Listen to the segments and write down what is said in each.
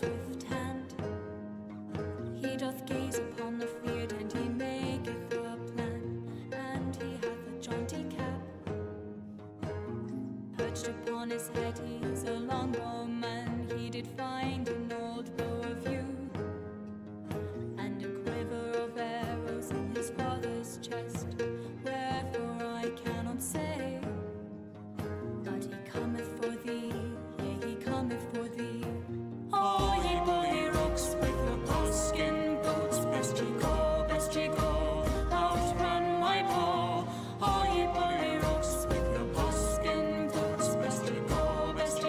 swift hand. He doth gaze upon the field, and he maketh a plan, and he hath a jaunty cap. Perched upon his head, he is a longbowman. He did find an old bow of yew, and a quiver of arrows in his father's chest. Wherefore I cannot say, but he cometh for thee, yea, he cometh for thee. Oh, ye bully rooks with your buckskin boots, best ye go, outrun my bow. Oh, ye bully rooks with your buckskin boots, best ye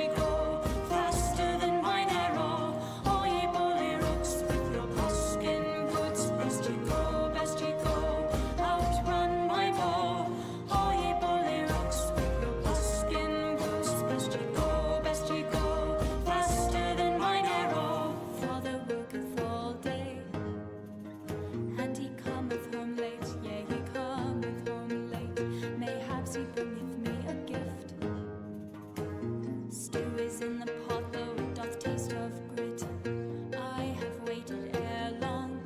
go, faster than mine arrow. Oh, ye bully rooks with your buckskin boots, best ye go, outrun my bow. Oh, ye bully rooks with your buckskin boots, best ye go, faster than mine arrow. Father worketh all day, and he cometh home late, yea, he cometh home late. Mayhaps he bringeth me a gift. Stew is in the pot, though it doth taste of grit. I have waited ere long.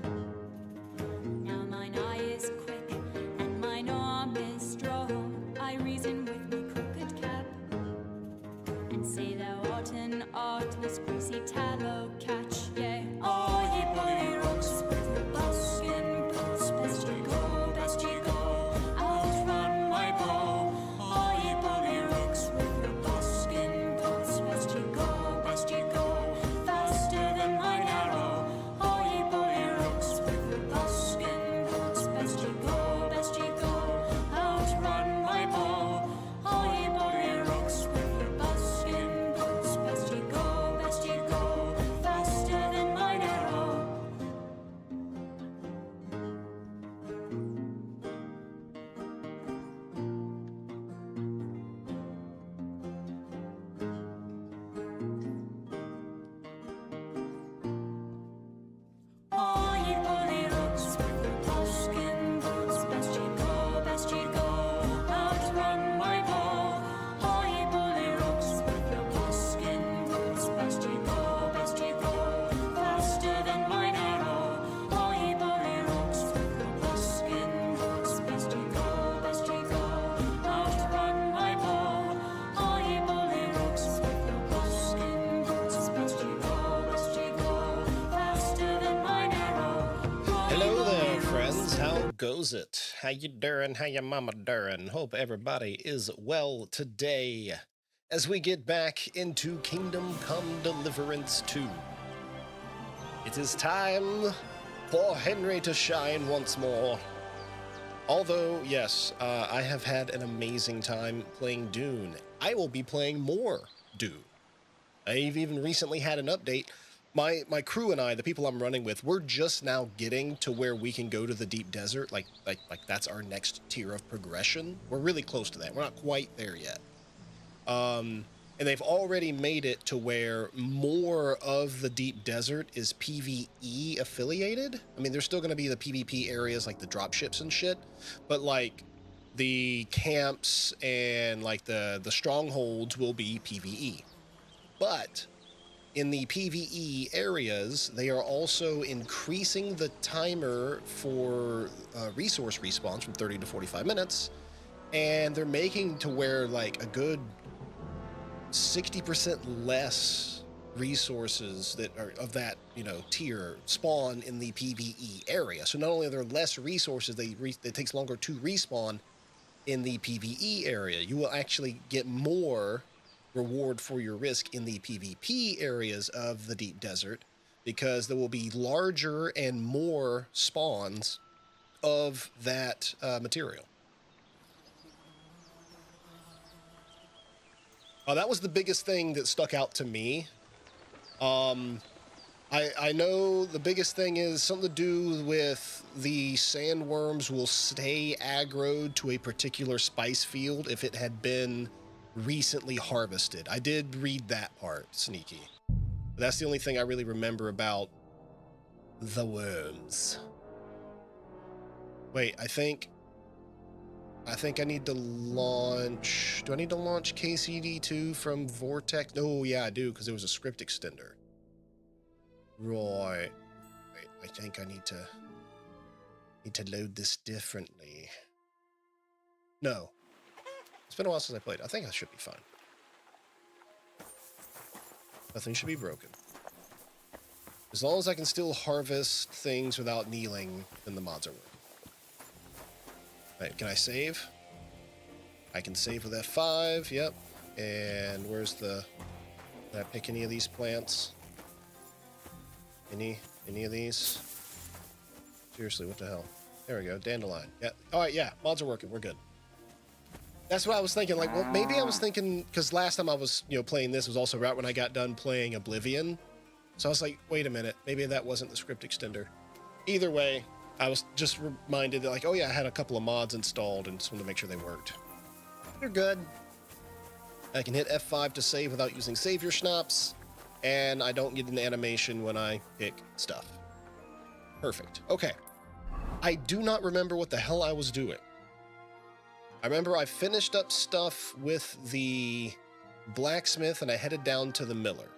Now mine eye is quick, and mine arm is strong. I reason with my crooked cap, and say thou art an artless, greasy tallow catch, yea. Oh, ye bully rooks with your buckskin boots, best ye go, outrun my bow. Oh, ye bully rooks with your buckskin boots, best ye go, faster than mine arrow. Oh, ye bully rooks with your buckskin boots, best ye go, outrun my bow. Oh, ye bully rooks with your buckskin boots, best ye go, faster than mine arrow. Oh, ye bully rooks with your buckskin boots, best ye go, outrun my bow. Oh, ye bully rooks with your buckskin boots, best ye go, faster than mine arrow. Oh, ye bully rooks with your buckskin boots, best ye go, outrun my bow. Oh, ye bully rooks with your buckskin boots, best ye go, faster than mine arrow. Hello there, friends. How goes it? How you doing? How your mama doing? Hope everybody is well today as we get back into Kingdom Come Deliverance 2. It is time for Henry to shine once more. Although, yes, I have had an amazing time playing Dune. I will be playing more Dune. I've even recently had an update. My crew and I, the people I'm running with, we're just now getting to where we can go to the deep desert. Like that's our next tier of progression. We're really close to that. We're not quite there yet. And they've already made it to where more of the deep desert is PvE affiliated. I mean, there's still going to be the PvP areas like the dropships and shit, but like the camps and like the strongholds will be PvE. But in the PvE areas, they are also increasing the timer for resource respawns from 30 to 45 minutes, and they're making to where like a good 60% less resources that are of that, you know, tier spawn in the PvE area. So not only are there less resources, it takes longer to respawn in the PvE area. You will actually get more reward for your risk in the PvP areas of the deep desert, because there will be larger and more spawns of that material. That was the biggest thing that stuck out to me. I know the biggest thing is something to do with the sandworms will stay aggroed to a particular spice field if it had been recently harvested. I did read that part, sneaky. But that's the only thing I really remember about the worms. Wait, I think I need to launch... Do I need to launch KCDII from Vortex? Oh, yeah, I do, because there was a script extender. Right. Wait, I think I need to load this differently. No. It's been a while since I played. I think I should be fine. Nothing should be broken. As long as I can still harvest things without kneeling, then the mods are working. Alright, can I save? I can save with F5, yep. And where's the... Did I pick any of these plants? Any of these? Seriously, what the hell? There we go, dandelion. Yeah. Alright, yeah, mods are working, we're good. That's what I was thinking, like, well, maybe I was thinking, because last time I was, playing this was also right when I got done playing Oblivion. So I was like, wait a minute, maybe that wasn't the script extender. Either way, I was just reminded that, like, oh yeah, I had a couple of mods installed and just wanted to make sure they worked. They're good. I can hit F5 to save without using savior schnapps, and I don't get an animation when I pick stuff. Perfect. Okay. I do not remember what the hell I was doing. I remember I finished up stuff with the blacksmith and I headed down to the miller.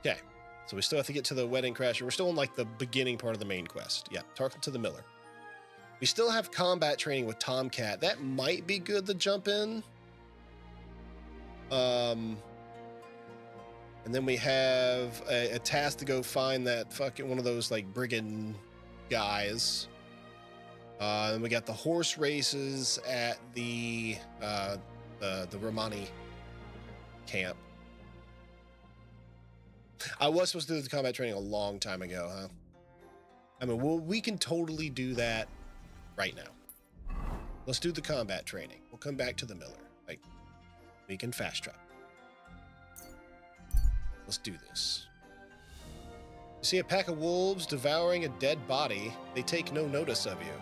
Okay, so we still have to get to the wedding crasher. We're still in like the beginning part of the main quest. Yeah, talking to the miller. We still have combat training with Tomcat. That might be good to jump in. And then we have a task to go find that fucking one of those like brigand guys. And we got the horse races at the Romani camp. I was supposed to do the combat training a long time ago, huh? I mean, well, we can totally do that right now. Let's do the combat training. We'll come back to the miller. Like, we can fast travel. Let's do this. You see a pack of wolves devouring a dead body. They take no notice of you.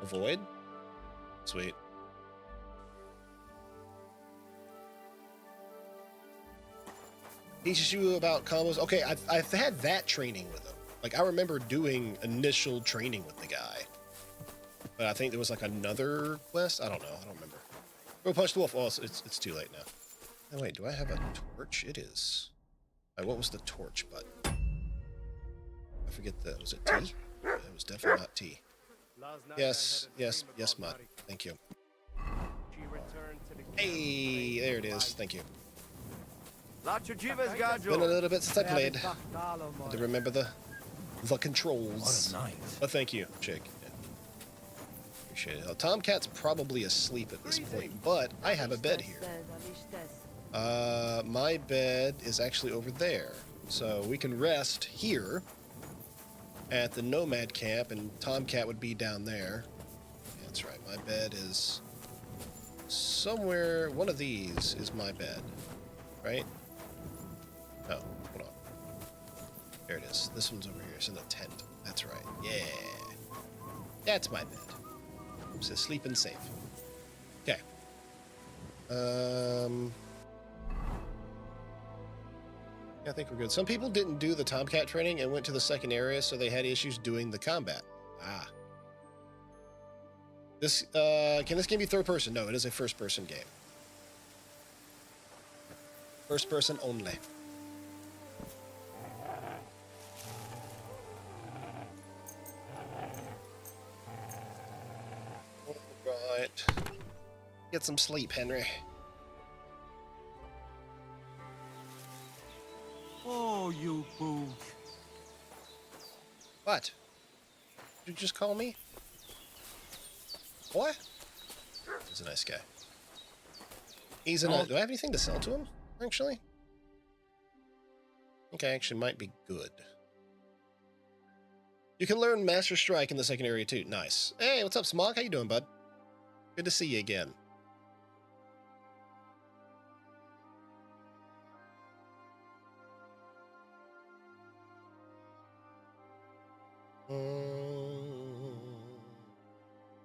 Avoid? Sweet. Teaches you about combos. Okay, I've had that training with him. Like, I remember doing initial training with the guy. But I think there was like another quest. I don't know. I don't remember. Go punch the wolf. Oh, it's too late now. Oh, wait, do I have a torch? It is. What was the torch button? I forget that. Was it T? It was definitely not T. Yes, Mud. Thank you. Hey, there it is. Thank you. Been a little bit stuck-laid. To remember the controls. What a night. Oh, thank you, Chick. Yeah. Appreciate it. Tomcat's probably asleep at this point, but I have a bed here. My bed is actually over there, so we can rest here at the Nomad camp, and Tomcat would be down there. Yeah, that's right. My bed is somewhere. One of these is my bed, right? Oh, hold on. There it is. This one's over here. It's in the tent. That's right. Yeah. That's my bed. It says sleeping safe. Okay. I think we're good. Some people didn't do the Tomcat training and went to the second area, so they had issues doing the combat. Ah. This, can this game be third person? No, it is a first person game. First person only. Alright. Get some sleep, Henry. Oh, you boof. What? Did you just call me? What? He's a nice guy. He's a nice... Do I have anything to sell to him, actually? Okay, actually might be good. You can learn Master Strike in the second area, too. Nice. Hey, what's up, Smog? How you doing, bud? Good to see you again.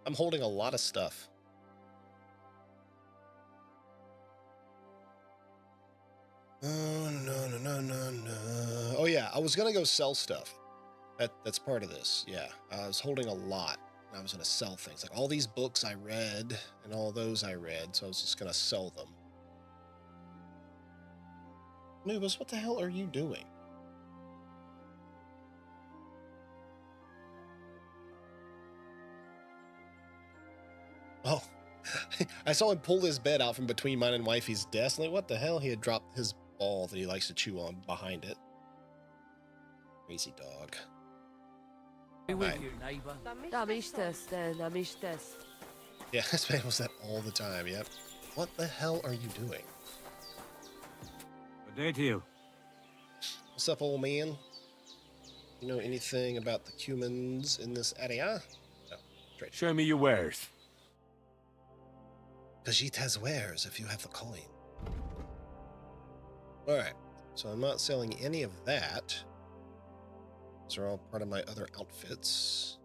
I'm holding a lot of stuff. Oh, no. Oh, yeah, I was going to go sell stuff. That's part of this, yeah. I was holding a lot, and I was going to sell things. Like, all these books I read, and all those I read, so I was just going to sell them. Moobus, what the hell are you doing? Oh, I saw him pull his bed out from between mine and wifey's desk. Like, what the hell? He had dropped his ball that he likes to chew on behind it. Crazy dog. Be with Right. you, neighbor. Yeah, this man was that all the time, yep. What the hell are you doing? Good day to you. What's up, old man? You know anything about the humans in this area? No, straight. Show me your wares. Khajiit has wares if you have the coin. Alright, so I'm not selling any of that. These are all part of my other outfits.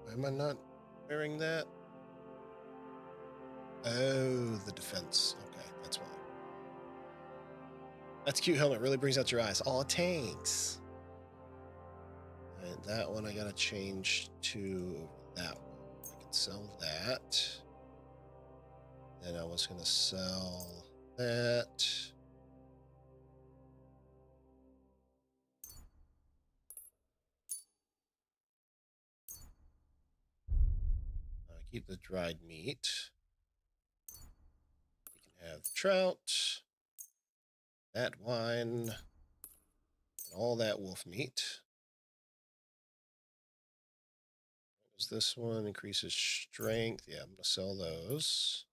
Why am I not wearing that? Oh, the defense. Okay, that's why. That's a cute helmet. Really brings out your eyes. Aw, tanks. And that one I gotta change to that one. I can sell that. Then I was gonna sell that. Keep the dried meat. You can have trout, that wine, and all that wolf meat. What was this one? Increases strength. Yeah, I'm going to sell those.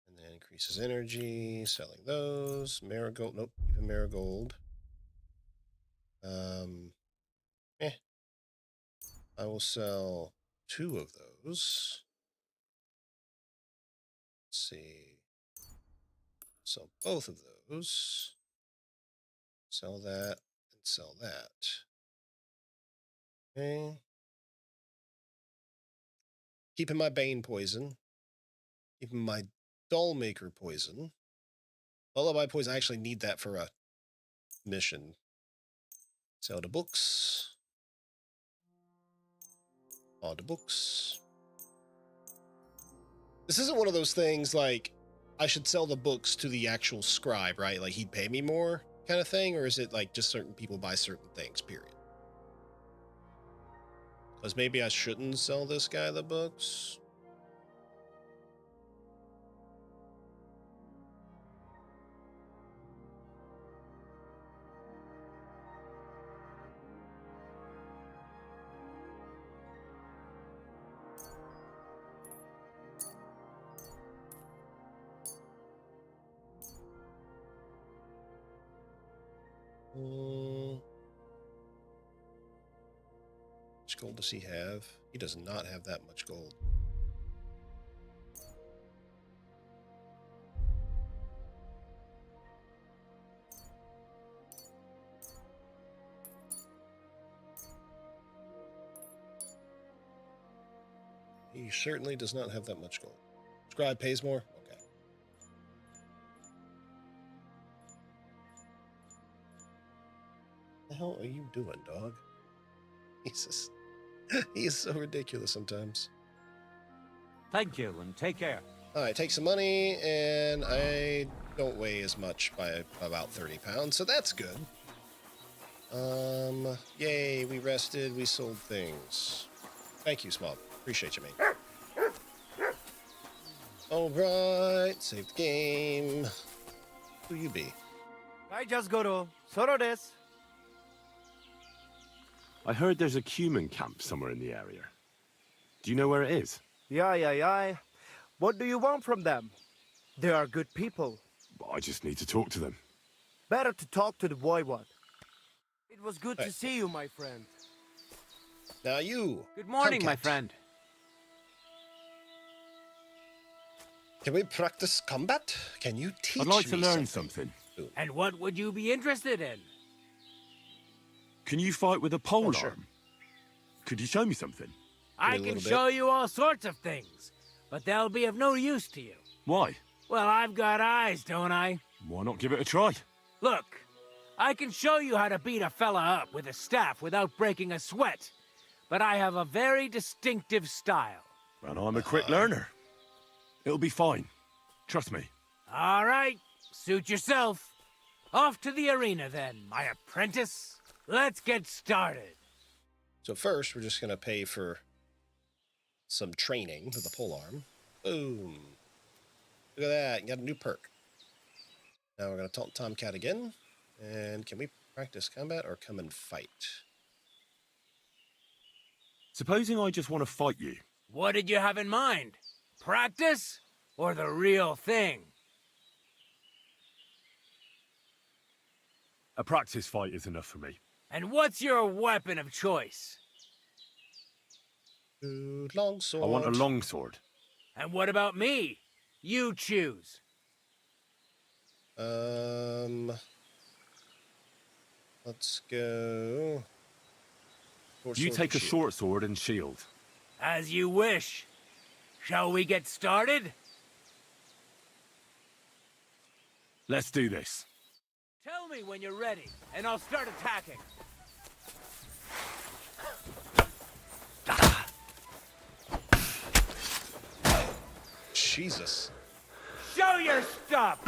And then increases energy. Selling those. Marigold. Nope, even marigold. I will sell 2 of those. Let's see. Sell both of those. Sell that and sell that. Okay. Keeping my Bane poison. Keeping my Dollmaker poison. Lullaby poison, I actually need that for a mission. Sell the books. All the books. This isn't one of those things like I should sell the books to the actual scribe, right? Like he'd pay me more kind of thing? Or is it like just certain people buy certain things, period? Because maybe I shouldn't sell this guy the books. How much gold does he have? He does not have that much gold. He certainly does not have that much gold. Scribe pays more? Okay. What the hell are you doing, dog? Jesus. He is so ridiculous sometimes. Thank you, and take care. All right, take some money, and I don't weigh as much by about 30 pounds, so that's good. Yay, we rested, we sold things. Thank you, Smog. Appreciate you, mate. All right, save the game. Who you be? I just go to Soro desu. I heard there's a cumin camp somewhere in the area. Do you know where it is? Yeah. What do you want from them? They are good people. I just need to talk to them. Better to talk to the voivod. It was good Hey. to see you, my friend. Now you. Good morning, my Tomcat. friend. Can we practice combat? Can you teach I'd like to me learn something. And what would you be interested in? Can you fight with a pole Oh, sure. arm? Could you show me something? I a can little bit. show you all sorts of things, but they'll be of no use to you. Why? Well, I've got eyes, don't I? Why not give it a try? Look, I can show you how to beat a fella up with a staff without breaking a sweat, but I have a very distinctive style. And I'm a quick learner. It'll be fine. Trust me. All right, suit yourself. Off to the arena then, my apprentice. Let's get started. So first, we're just going to pay for some training with the polearm. Boom. Look at that. You got a new perk. Now we're going to taunt Tomcat again. And can we practice combat or come and fight? Supposing I just want to fight you. What did you have in mind? Practice or the real thing? A practice fight is enough for me. And what's your weapon of choice? Longsword. I want a longsword. And what about me? You choose. Let's go. You take a short sword and shield. As you wish. Shall we get started? Let's do this. Tell me when you're ready, and I'll start attacking. Jesus. Show your stuff!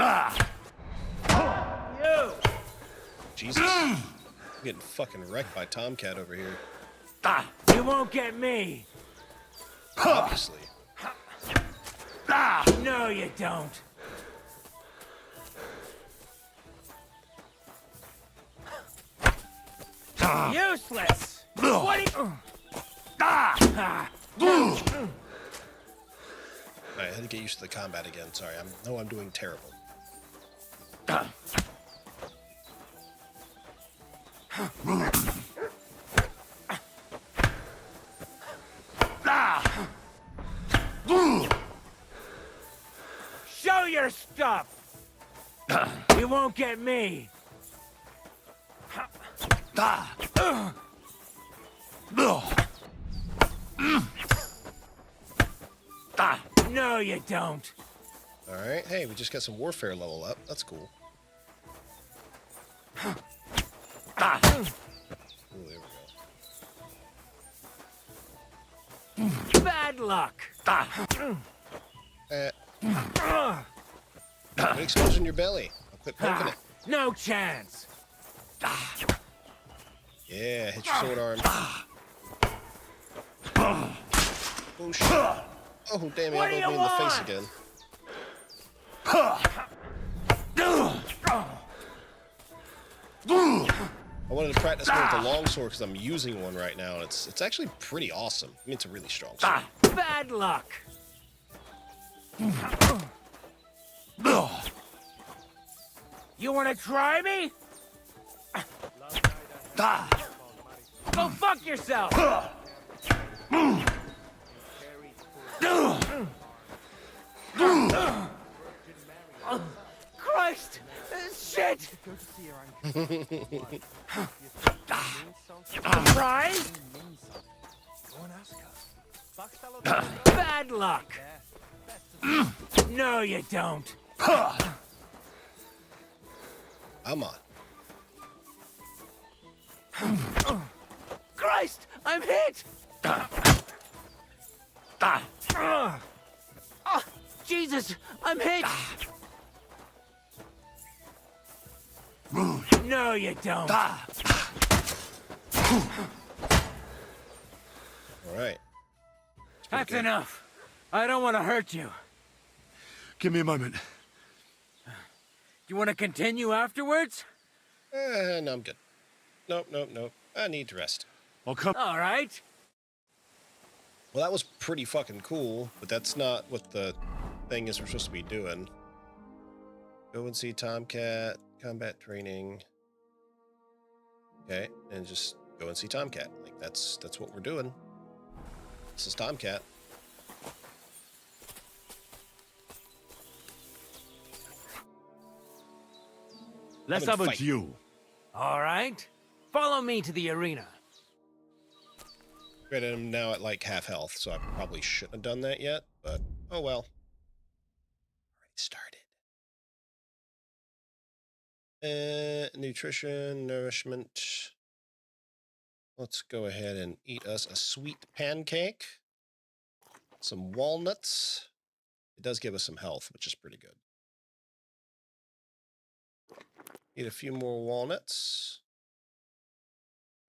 You! Jesus. I'm getting fucking wrecked by Tomcat over here. You won't get me! Obviously. No, you don't. Useless! What do you... I had to get used to the combat again. Sorry, I'm doing terrible. Show your stuff! You won't get me! No, you don't. All right. Hey, we just got some warfare level up. That's cool. Ooh, there we go. Bad luck. An explosion in your belly. I'll quit poking it. No chance. Yeah, hit your sword arm. Oh, shit. Oh, damn, he What do elbowed you me in the face want? again. I wanted to practice more with the longsword because I'm using one right now, and it's actually pretty awesome. I mean, it's a really strong sword. Bad luck. You want to try me? Go fuck yourself. Christ! Shit! Surprise? Bad luck. No, you don't. I'm on. Christ! I'm hit! Jesus! I'm hit! No, you don't. All right. That's good. enough. I don't want to hurt you. Give me a moment. You want to continue afterwards? No, I'm good. Nope. I need to rest. I'll come. All right. Well, that was pretty fucking cool, but that's not what the thing is we're supposed to be doing. Go and see Tomcat, combat training. Okay, and just go and see Tomcat. Like, that's what we're doing. This is Tomcat. Let's Come have and a fight. duel. All right. Follow me to the arena. Granted, I'm now at like half health, so I probably shouldn't have done that yet, but oh well. Already started. Nutrition, nourishment. Let's go ahead and eat us a sweet pancake. Some walnuts. It does give us some health, which is pretty good. Eat a few more walnuts.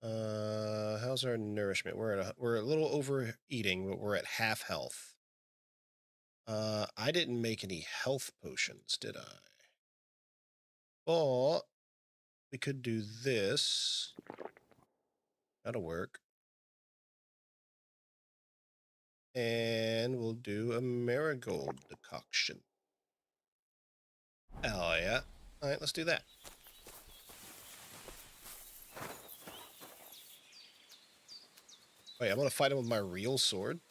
How's our nourishment? We're a little overeating, but we're at half health. I didn't make any health potions, did I? But we could do this. That'll work. And we'll do a marigold decoction. Oh, yeah. All right, let's do that. Wait, I'm going to fight him with my real sword?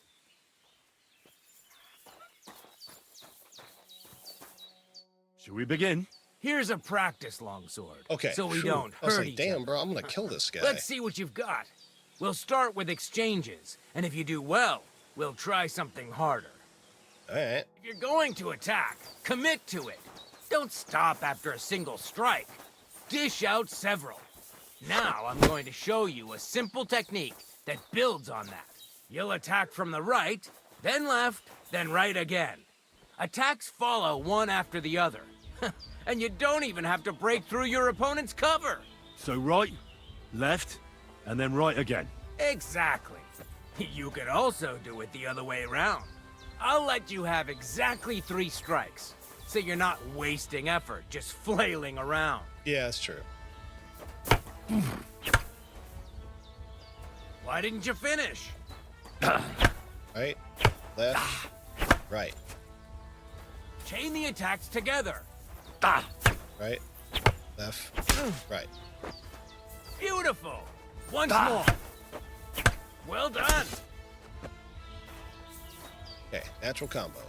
Should we begin? Here's a practice longsword. Okay. So we phew. don't I was hurt like, each damn, other. bro, I'm going to kill this guy. Let's see what you've got. We'll start with exchanges, and if you do well, we'll try something harder. All right. If you're going to attack, commit to it. Don't stop after a single strike. Dish out several. Now I'm going to show you a simple technique that builds on that. You'll attack from the right, then left, then right again. Attacks follow one after the other. And you don't even have to break through your opponent's cover. So right, left, and then right again. Exactly. You could also do it the other way around. I'll let you have exactly 3 strikes, so you're not wasting effort just flailing around. Yeah, that's true. Why didn't you finish? Right, left, right, Chain the attacks together. right, left, right. Beautiful. Once more. Well done. Okay, natural combo.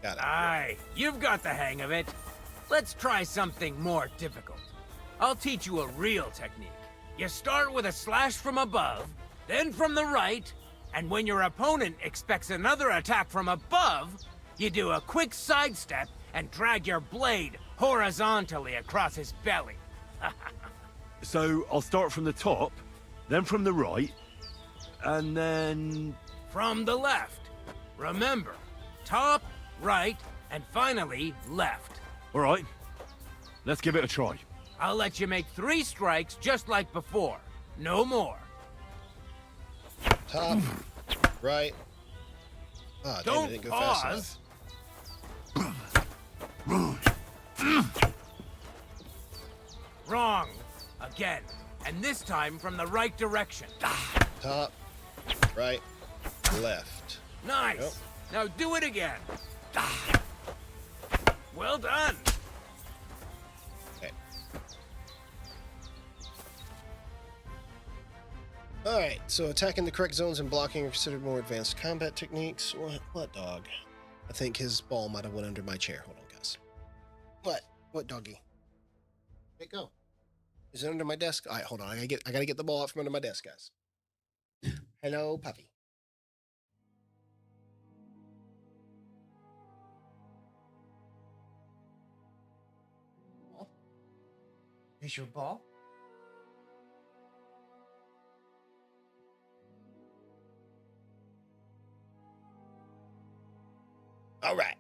Got it. Aye, you've got the hang of it. Let's try something more difficult. I'll teach you a real technique. You start with a slash from above, then from the right, and when your opponent expects another attack from above, you do a quick sidestep and drag your blade horizontally across his belly. So I'll start from the top, then from the right, and then... From the left. Remember, top, right, and finally left. All right, let's give it a try. I'll let you make 3 strikes just like before. No more. Top, right. Ah, damn, it Don't didn't go fast pause. enough. Wrong. Again. And this time from the right direction. Top, right, left. Nice. Yep. Now do it again. Well done. Okay. Alright, so attacking the correct zones and blocking are considered more advanced combat techniques. What dog? I think his ball might have went under my chair. Hold on, guys. What? What doggy? Where'd it go? Is it under my desk? Alright, hold on. I gotta get the ball out from under my desk, guys. Hello, puppy. Is your ball? All right.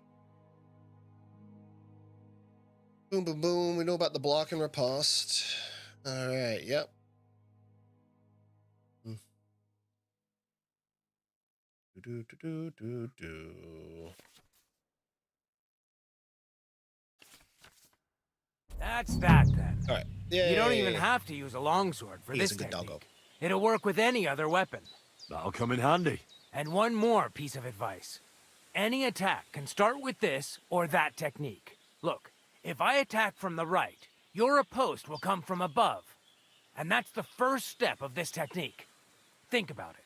Boom, boom, boom. We know about the block and riposte. All right. Yep. Do. That's that then. All right. Yeah. You don't even have to use a longsword for He's this a good technique. doggo. It'll work with any other weapon. That'll come in handy. And one more piece of advice. Any attack can start with this or that technique. Look, if I attack from the right, your riposte will come from above. And that's the first step of this technique. Think about it.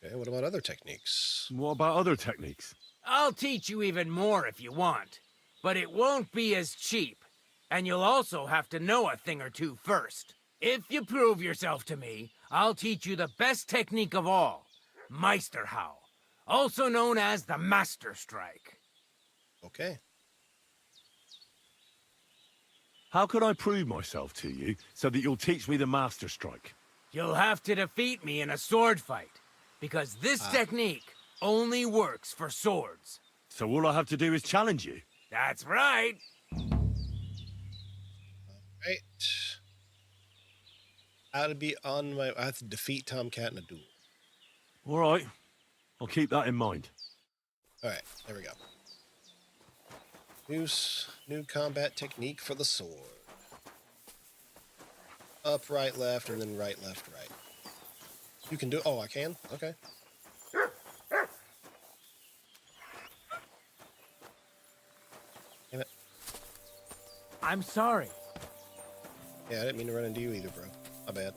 Okay, what about other techniques? What about other techniques? I'll teach you even more if you want. But it won't be as cheap. And you'll also have to know a thing or two first. If you prove yourself to me, I'll teach you the best technique of all. Meisterhau, also known as the Master Strike. Okay. How can I prove myself to you so that you'll teach me the Master Strike? You'll have to defeat me in a sword fight, because this technique only works for swords. So all I have to do is challenge you? That's right. Right. How to be on my... I have to defeat Tomcat in a duel. All right. I'll keep that in mind. All right, there we go. New combat technique for the sword. Up, right, left, and then right, left, right. You can do... Oh, I can? Okay. Damn it. I'm sorry. Yeah, I didn't mean to run into you either, bro. My bad.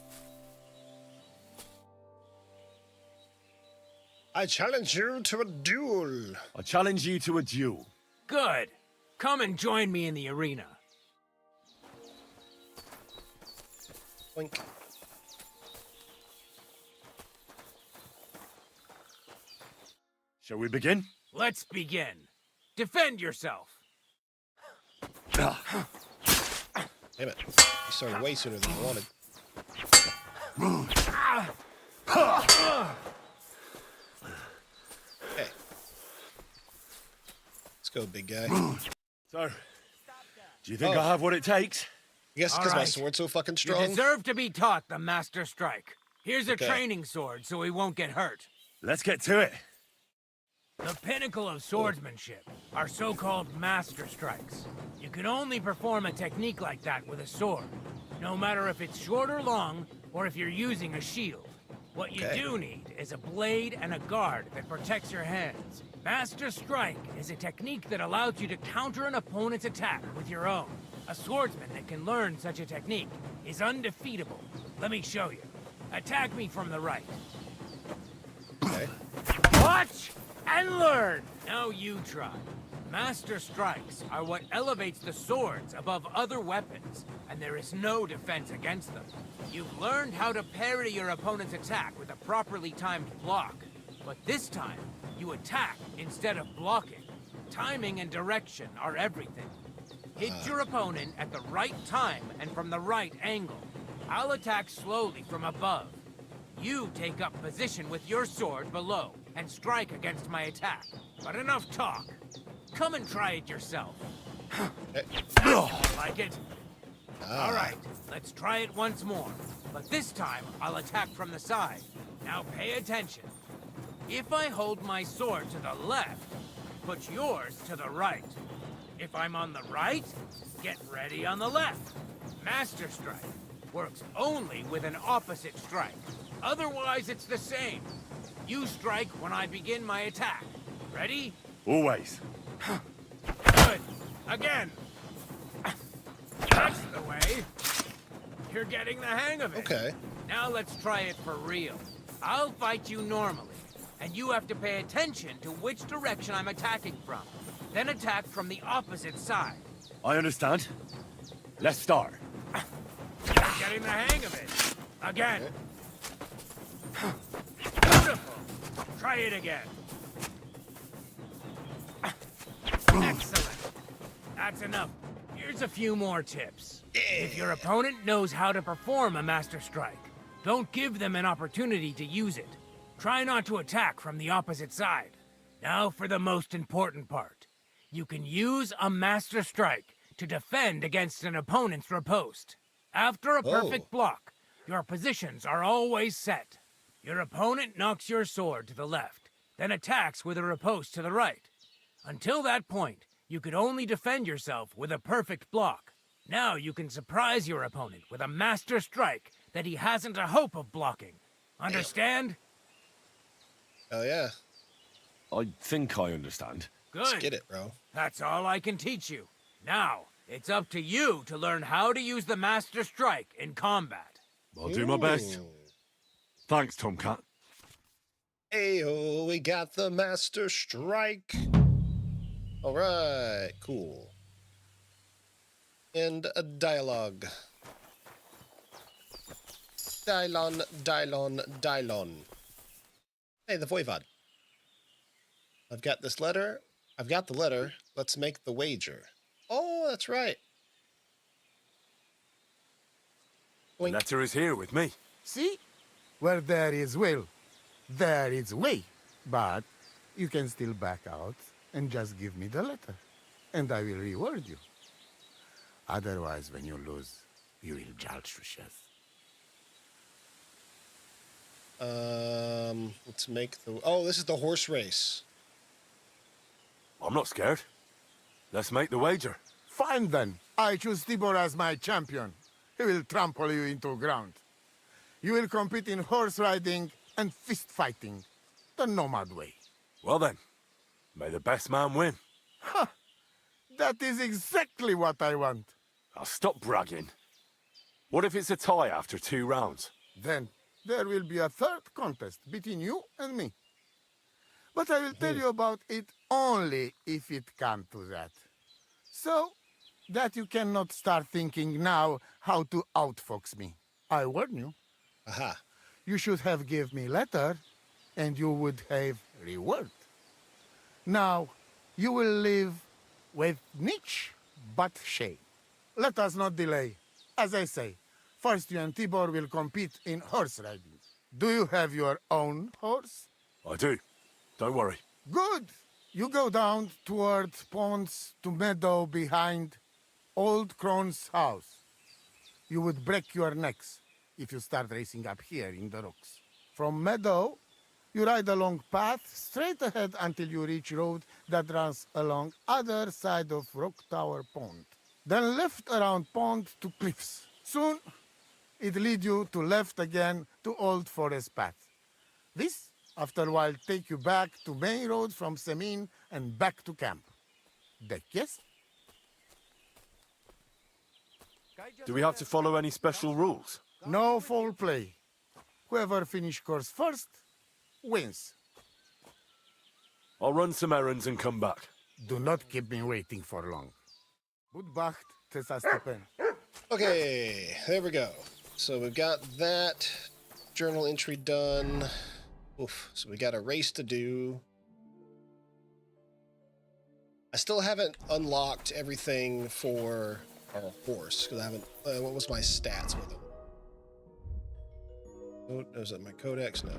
I challenge you to a duel. I challenge you to a duel. Good. Come and join me in the arena. Blink. Shall we begin? Let's begin. Defend yourself. Damn it. You started way sooner than I wanted. Okay. Let's go, big guy. So, do you think Oh. I have what it takes? I guess because All my right. sword's so fucking You strong. deserve to be taught the Master Strike. Here's a Okay. training sword so he won't get hurt. Let's get to it. The pinnacle of swordsmanship are so-called Master Strikes. You can only perform a technique like that with a sword, no matter if it's short or long, or if you're using a shield. What you Okay. do need is a blade and a guard that protects your hands. Master Strike is a technique that allows you to counter an opponent's attack with your own. A swordsman that can learn such a technique is undefeatable. Let me show you. Attack me from the right. Okay. Watch and learn! Now you try. Master Strikes are what elevates the swords above other weapons, and there is no defense against them. You've learned how to parry your opponent's attack with a properly timed block, but this time, you attack instead of blocking. Timing and direction are everything. Hit your opponent at the right time and from the right angle. I'll attack slowly from above. You take up position with your sword below and strike against my attack. But enough talk. Come and try it yourself. Like it? All right, let's try it once more. But this time, I'll attack from the side. Now pay attention. If I hold my sword to the left, put yours to the right. If I'm on the right, get ready on the left. Master Strike works only with an opposite strike. Otherwise, it's the same. You strike when I begin my attack. Ready? Always. Good. Again. That's the way. You're getting the hang of it. Okay. Now let's try it for real. I'll fight you normally, and you have to pay attention to which direction I'm attacking from. Then attack from the opposite side. I understand. Let's start. You're getting the hang of it. Again. Beautiful. Try it again. Excellent. That's enough. Here's a few more tips. If your opponent knows how to perform a Master Strike, don't give them an opportunity to use it. Try not to attack from the opposite side. Now for the most important part. You can use a Master Strike to defend against an opponent's riposte. After a perfect block, your positions are always set. Your opponent knocks your sword to the left, then attacks with a riposte to the right. Until that point, you could only defend yourself with a perfect block. Now you can surprise your opponent with a Master Strike that he hasn't a hope of blocking. Understand? Oh, yeah. I think I understand. Let's Good. get it, bro. That's all I can teach you. Now, it's up to you to learn how to use the Master Strike in combat. I'll do my best. Ooh. Thanks, Tomcat. Ayo, we got the Master Strike. All right, cool. And a dialogue. Dylon, Dylon, Dylon. Hey, the Voivod. I've got this letter. I've got the letter. Let's make the wager. Oh, that's right. The Wink. letter is here with me. See? Where there is will, there is way. But you can still back out and just give me the letter, and I will reward you. Otherwise, when you lose, you will judge to chess. Let's make the... Oh, this is the horse race. I'm not scared. Let's make the wager. Fine then. I choose Tibor as my champion. He will trample you into ground. You will compete in horse riding and fist fighting, the nomad way. Well then, may the best man win. Ha! That is exactly what I want. I'll stop bragging. What if it's a tie after 2 rounds? Then there will be a third contest between you and me. But I will tell you about it only if it comes to that. So that you cannot start thinking now how to outfox me. I warn you. Aha. You should have give me letter, and you would have reward. Now, you will live with niche but shame. Let us not delay. As I say, first you and Tibor will compete in horse riding. Do you have your own horse? I do. Don't worry. Good. You go down toward ponds to meadow behind Old Crone's house. You would break your necks if you start racing up here in the rocks. From meadow, you ride along path straight ahead until you reach road that runs along other side of Rock Tower Pond. Then left around pond to cliffs. Soon, it lead you to left again to Old Forest Path. This, after a while, take you back to main road from Semin and back to camp. Deck, yes? Do we have to follow any special rules? No foul play. Whoever finish course first, wins. I'll run some errands and come back. Do not keep me waiting for long. Good bacht, Tessa Stepen. Okay, there we go. So we've got that journal entry done. Oof, so we got a race to do. I still haven't unlocked everything for our horse, because I haven't... what was my stats with him? Oh, is that my codex? No.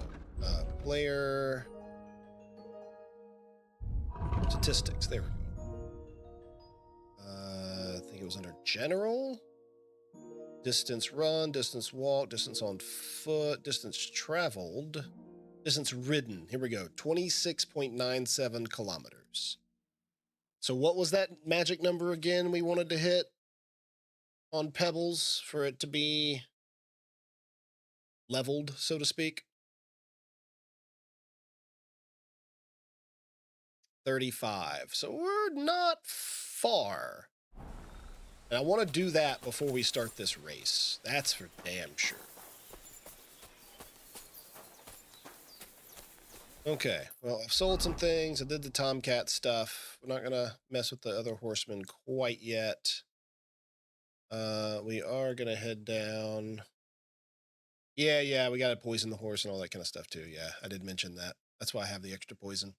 Player... Statistics, there we go. I think it was under general. Distance run, distance walk, distance on foot, distance traveled, distance ridden. Here we go, 26.97 kilometers. So what was that magic number again we wanted to hit on Pebbles for it to be leveled, so to speak? 35. So we're not far. And I want to do that before we start this race. That's for damn sure. Okay, well, I've sold some things. I did the Tomcat stuff. We're not going to mess with the other horsemen quite yet. We are going to head down. Yeah, we got to poison the horse and all that kind of stuff too. Yeah, I did mention that. That's why I have the extra poison.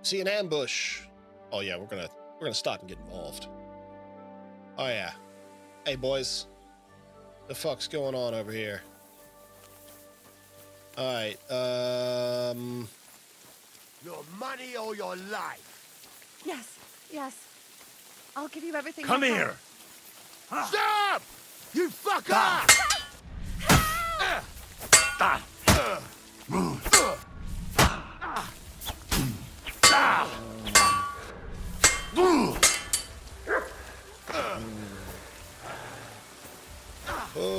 See an ambush. Oh yeah, we're gonna stop and get involved. Oh yeah. Hey boys. The fuck's going on over here? Alright, Your money or your life? Yes. I'll give you everything. Come I have. here! Stop! You fucker!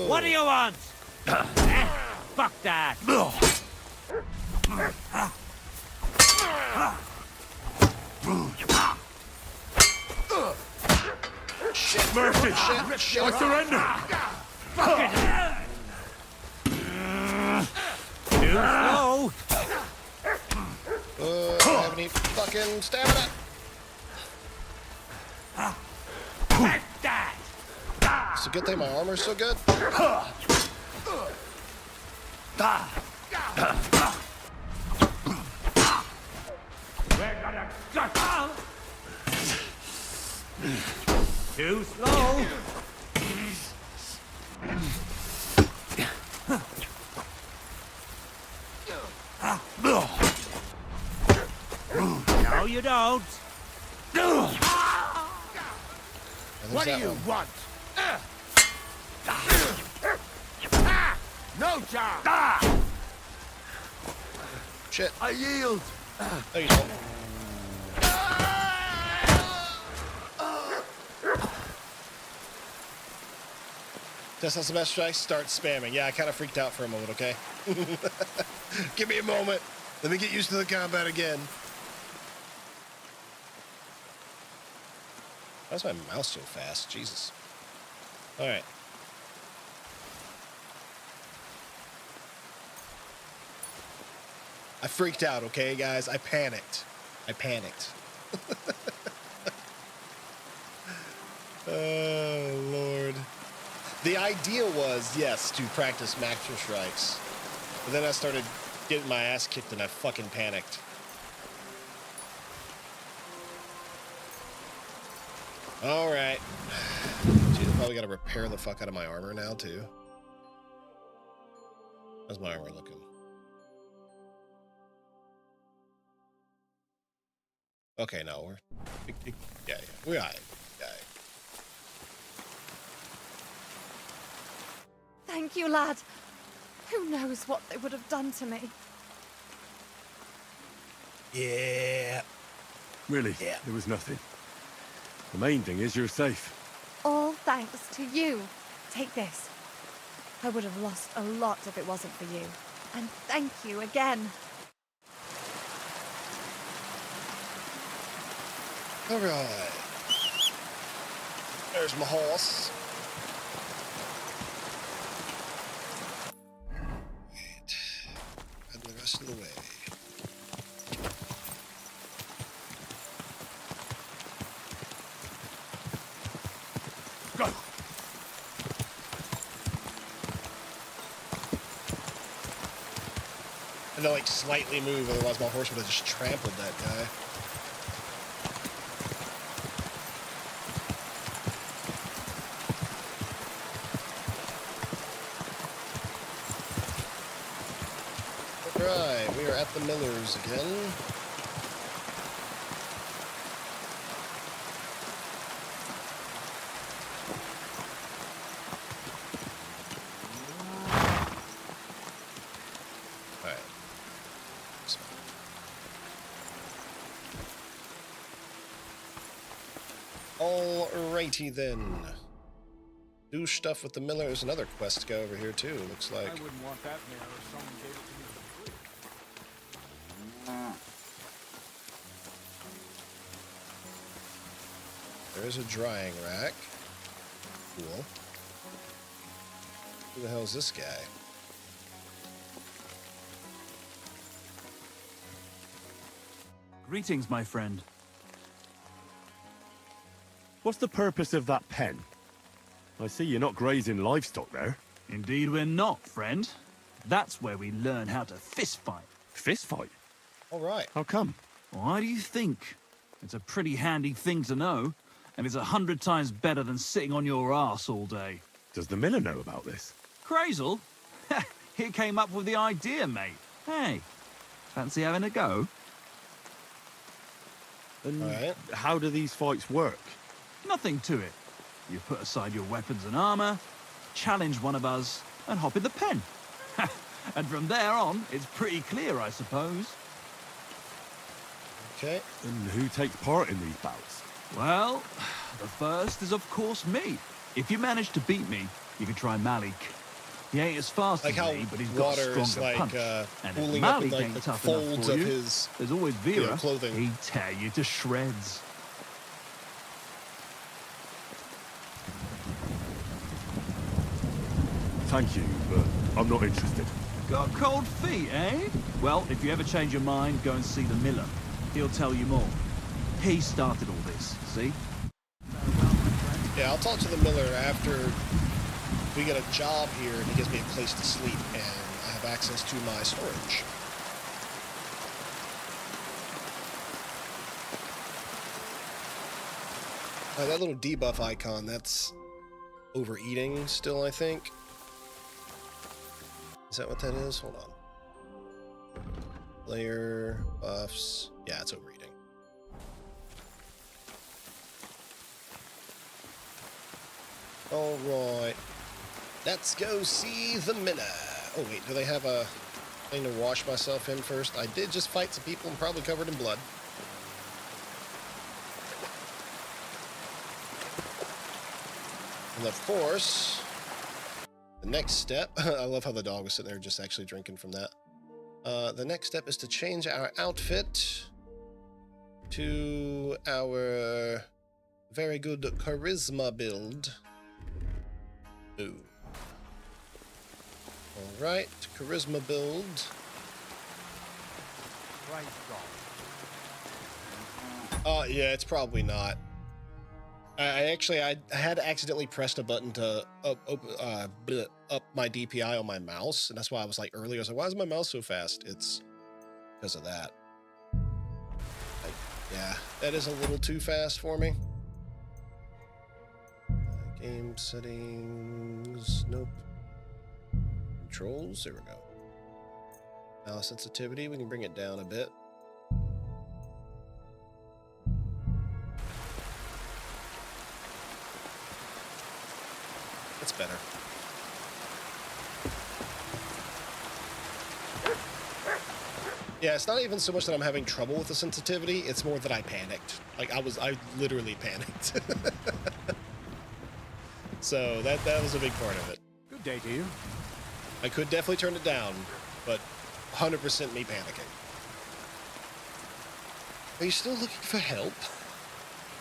What do you want? Fuck that. shit. Mercy! Shit. I surrender! Too slow. Don't have any fucking stamina. Take that. It's a good thing my armor's so good. We're gonna gut. Too slow. No, you don't. What do you want? No chance! Shit. I yield! No, you don't. Test out some best strikes, start spamming. Yeah, I kind of freaked out for a moment, okay? Give me a moment. Let me get used to the combat again. Why is my mouse so fast? Jesus. All right. I freaked out, okay, guys? I panicked. Oh, Lord. The idea was, yes, to practice master strikes. But then I started getting my ass kicked and I fucking panicked. All right. Geez, I probably got to repair the fuck out of my armor now, too. How's my armor looking? Okay, no, we're... Yeah, we're all right. Thank you, lad. Who knows what they would have done to me? Yeah. Really? Yeah. There was nothing. The main thing is you're safe. All thanks to you. Take this. I would have lost a lot if it wasn't for you. And thank you again. All right. There's my horse. Wait. And the rest of the way. Go! And to like slightly move, otherwise my horse would have just trampled that guy. Alright, we are at the Millers again. Alrighty then. Do stuff with the Miller. There's another quest to go over here too, looks like. I wouldn't want that mirror if someone gave it to me for free. There's a drying rack. Cool. Who the hell is this guy? Greetings, my friend. What's the purpose of that pen? I see you're not grazing livestock there. Indeed we're not, friend. That's where we learn how to fist fight. Fist fight? Alright. How come? Why do you think? It's a pretty handy thing to know, and it's 100 times better than sitting on your arse all day. Does the miller know about this? Crazel? He came up with the idea, mate. Hey, fancy having a go? And Alright. how do these fights work? Nothing to it. You put aside your weapons and armor, challenge one of us, and hop in the pen. And from there on, it's pretty clear, I suppose. Okay. And who takes part in these bouts? Well, the first is of course me. If you manage to beat me, you can try Malik. He ain't as fast Like as how me, but he's got a water is stronger like punch. And if pooling up in Malik like ain't the tough enough folds for of you, his there's always Vera. clothing. He'd tear you to shreds. Thank you, but I'm not interested. Got cold feet, eh? Well, if you ever change your mind, go and see the miller. He'll tell you more. He started all this, see? Yeah, I'll talk to the Miller after we get a job here and he gives me a place to sleep and I have access to my storage. That little debuff icon, that's overeating still, I think. Is that what that is? Hold on. Player buffs. Yeah, it's overeating. All right. Let's go see the miner. Oh, wait, do they have a thing to wash myself in first? I did just fight some people and probably covered in blood. And of course, the next step, I love how the dog was sitting there just actually drinking from that. The next step is to change our outfit to our very good charisma build. Ooh. All right, charisma build. Yeah, it's probably not. I had accidentally pressed a button to up my DPI on my mouse, and that's why I was like earlier. I was like, "Why is my mouse so fast?" It's because of that. Yeah, that is a little too fast for me. Game settings. Nope. Controls. There we go. Mouse sensitivity. We can bring it down a bit. That's better. Yeah, it's not even so much that I'm having trouble with the sensitivity, it's more that I panicked. Like, I literally panicked. So that was a big part of it. Good day to you. I could definitely turn it down, but 100% me panicking. Are you still looking for help?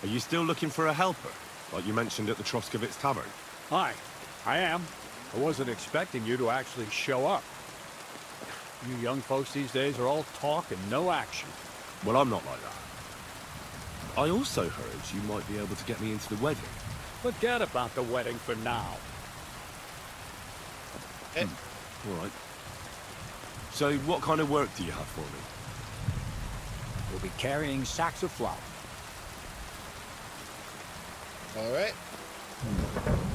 Are you still looking for a helper, like you mentioned at the Troskovitz Tavern? Hi, I am. I wasn't expecting you to actually show up. You young folks these days are all talk and no action. Well, I'm not like that. I also heard you might be able to get me into the wedding. Forget about the wedding for now. All right. So, what kind of work do you have for me? We'll be carrying sacks of flour. All right.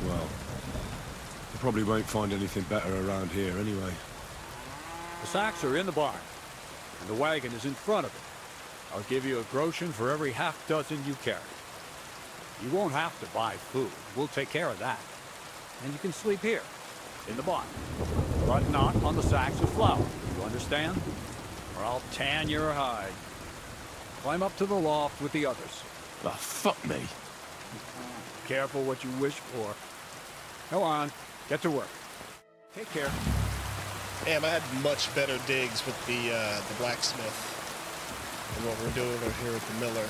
Well, you probably won't find anything better around here anyway. The sacks are in the barn, and the wagon is in front of it. I'll give you a groschen for every half dozen you carry. You won't have to buy food. We'll take care of that. And you can sleep here, in the barn. But not on the sacks of flour, you understand? Or I'll tan your hide. Climb up to the loft with the others. Oh, fuck me. Careful what you wish for. Go on, get to work. Take care. Damn, I had much better digs with the blacksmith than what we're doing over here with the miller.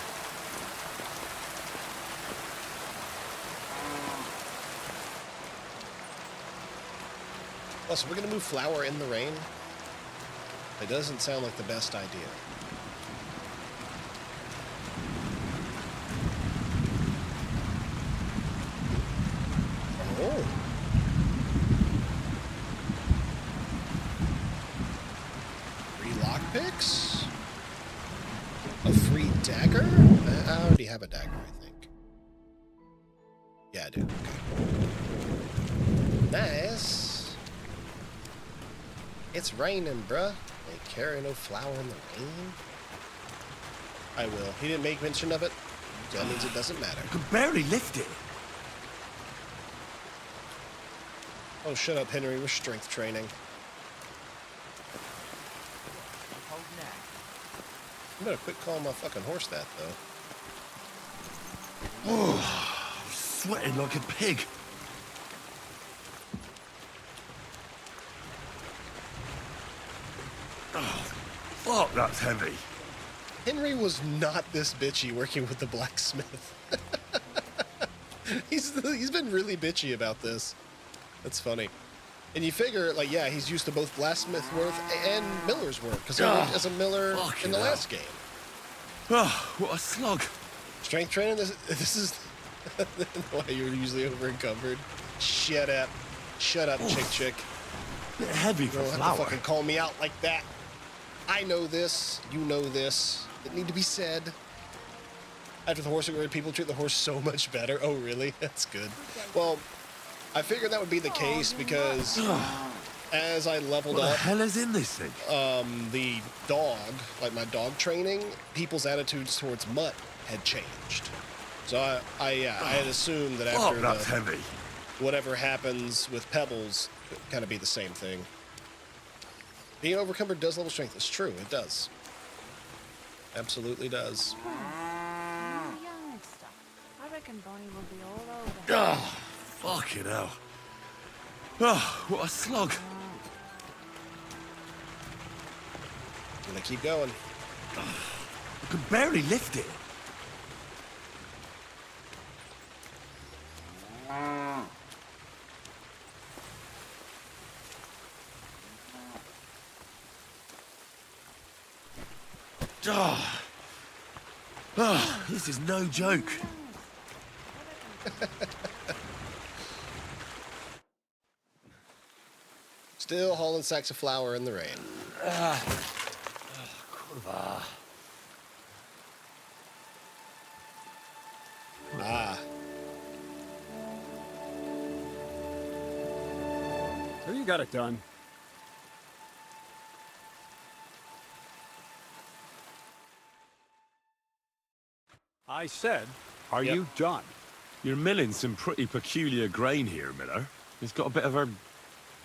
Oh, so we're gonna move flour in the rain? It doesn't sound like the best idea. Oh. 3 lockpicks? A free dagger? I already have a dagger, I think. Yeah, I do. Okay. Nice. It's raining, bruh. Ain't carry no flour in the rain. I will. He didn't make mention of it, so that means it doesn't matter. I could barely lift it. Oh, shut up, Henry. We're strength training. You better quit calling my fucking horse that, though. Oh, I'm sweating like a pig. Oh, fuck, that's heavy. Henry was not this bitchy working with the blacksmith. He's been really bitchy about this. That's funny. And you figure, like, yeah, he's used to both blacksmith work and miller's work, because he worked as a miller in the last game. Oh, what a slug. Strength training, this is why you're usually over encumbered. Shut up. Shut up, chick. Bit heavy You for don't have flour. to fucking call me out like that. I know this. You know this. It need to be said. After the horse got rid, people treat the horse so much better. Oh, really? That's good. Well, I figured that would be the case because as I leveled What the up hell is in this thing? the dog, like my dog training, people's attitudes towards mutt had changed. So I had assumed that Oh, after that's heavy. whatever happens with pebbles, it kind of be the same thing. Being overcumbered does level strength. It's true. It does. Absolutely does. Young and stuff. I reckon Bonnie will be all over. Oh, fucking hell. Oh, what a slog. Gonna keep going. I could barely lift it. Oh. Oh, this is no joke. Still hauling sacks of flour in the rain. Ah. So you got it done. I said, are Yep. you done? You're milling some pretty peculiar grain here, Miller. It's got a bit of a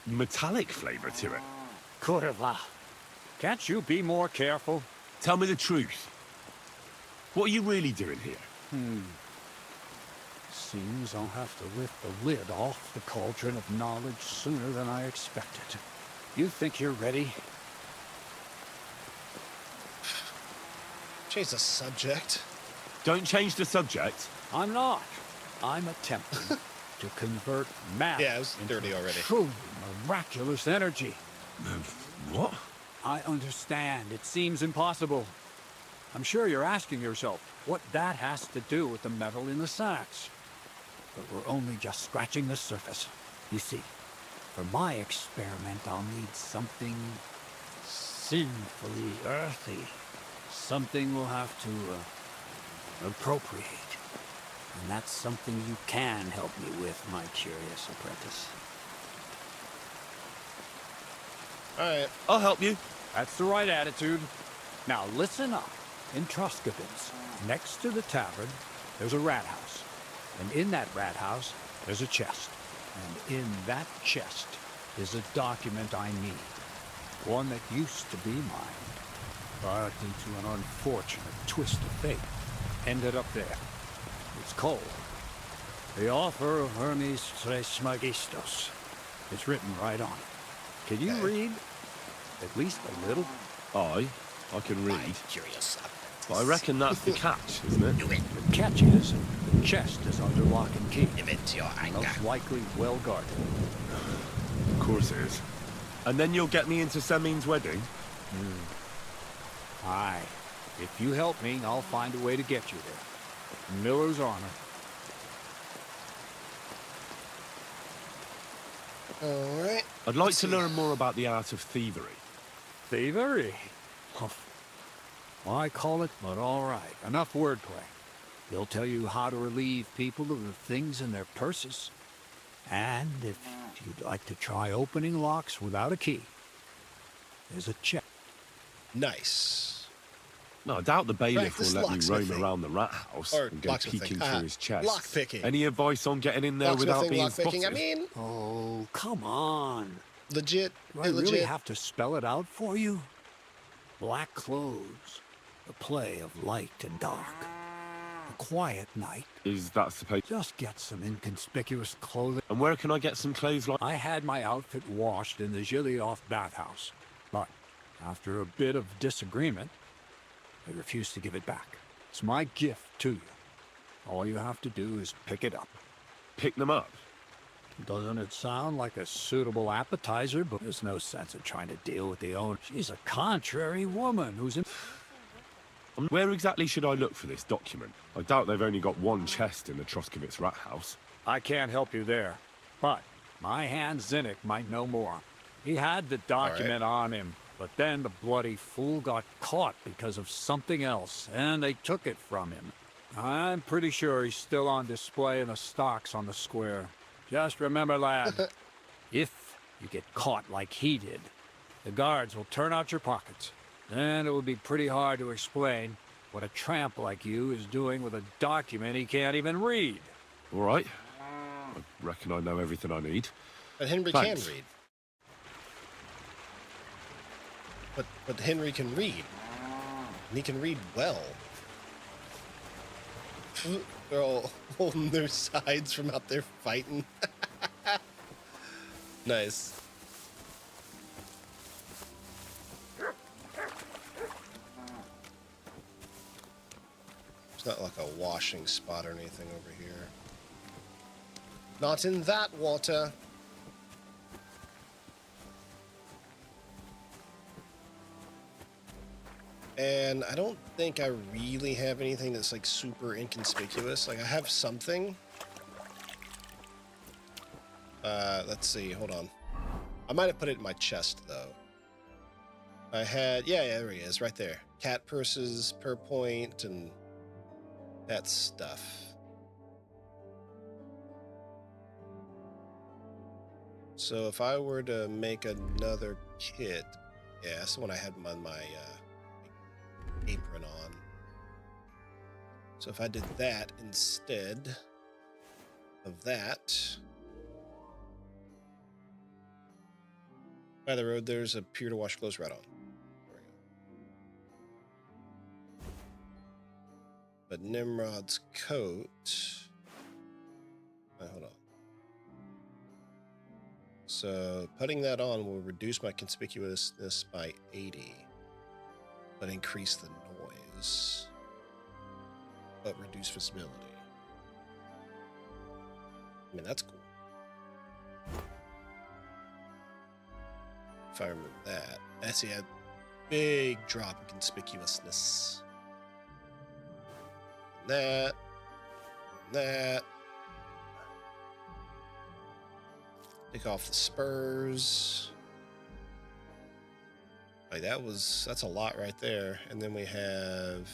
metallic flavour to it. Kurva. Can't you be more careful? Tell me the truth. What are you really doing here? Seems I'll have to lift the lid off the cauldron of knowledge sooner than I expected. You think you're ready? Change the subject. Don't change the subject. I'm not. I'm attempting to convert matter Yeah, it was into dirty already. truly miraculous energy. What? I understand. It seems impossible. I'm sure you're asking yourself what that has to do with the metal in the sacks. But we're only just scratching the surface. You see, for my experiment, I'll need something sinfully earthy. Something we'll have to appropriate. And that's something you can help me with, my curious apprentice. All right. I'll help you. That's the right attitude. Now listen up. In Truscovitz, next to the tavern, there's a rat house. And in that rat house, there's a chest. And in that chest is a document I need. One that used to be mine. But due to an unfortunate twist of fate, ended up there. It's called The Author of Hermes Trismegistos. It's written right on it. Can you read? At least a little? I can read. Curious. But I reckon that's the catch, isn't it? The catch is, the chest is under lock and key. Emit your anger. Most likely well guarded. Of course it is. And then you'll get me into Semin's wedding? Aye. If you help me, I'll find a way to get you there. In Miller's honor. All right. I'd like to learn more about the art of thievery. Thievery? Humph. I call it, but all right. Enough wordplay. They'll tell you how to relieve people of the things in their purses. And if you'd like to try opening locks without a key, there's a check. Nice. No, I doubt the bailiff Right, this will let me roam locksmithing. around the rat house Or and go locksmithing. peeking through his chest. Lockpicking. Any advice on getting in there without Locksmithing, being lockpicking. spotted? I mean, Oh, come on. legit. Do I really Legit. have to spell it out for you? Black clothes, the play of light and dark. A quiet night. Is that supposed... Just get some inconspicuous clothing. And where can I get some clothes like... I had my outfit washed in the Gilioff bathhouse, but after a bit of disagreement, they refused to give it back. It's my gift to you. All you have to do is pick it up. Pick them up? Doesn't it sound like a suitable appetizer? But there's no sense in trying to deal with the owner. She's a contrary woman who's in... Where exactly should I look for this document? I doubt they've only got one chest in the Troskovitz rat house. I can't help you there, but my hand Zinnik might know more. He had the document on him, but then the bloody fool got caught because of something else, and they took it from him. I'm pretty sure he's still on display in the stocks on the square. Just remember, lad, if you get caught like he did, the guards will turn out your pockets. Then it will be pretty hard to explain what a tramp like you is doing with a document he can't even read. All right. I reckon I know everything I need. But Henry Thanks. can read. But Henry can read. And he can read well. They're all holding their sides from out there fighting. Nice. It's not like a washing spot or anything over here. Not in that water. And I don't think I really have anything that's like super inconspicuous. Like I have something. Let's see, hold on. I might have put it in my chest though. I had, yeah, there he is, right there. Cat purses per point and that stuff. So if I were to make another kit, yeah, that's the one I had on my apron on. So if I did that instead of that, by the road, there's a pier to wash clothes right on. There we go. But Nimrod's coat. Hold on. So putting that on will reduce my conspicuousness by 80, but increase the noise, but reduce visibility. I mean, that's cool. If I remove that, I see a big drop in conspicuousness. That. Take off the spurs. Like that's a lot right there. And then we have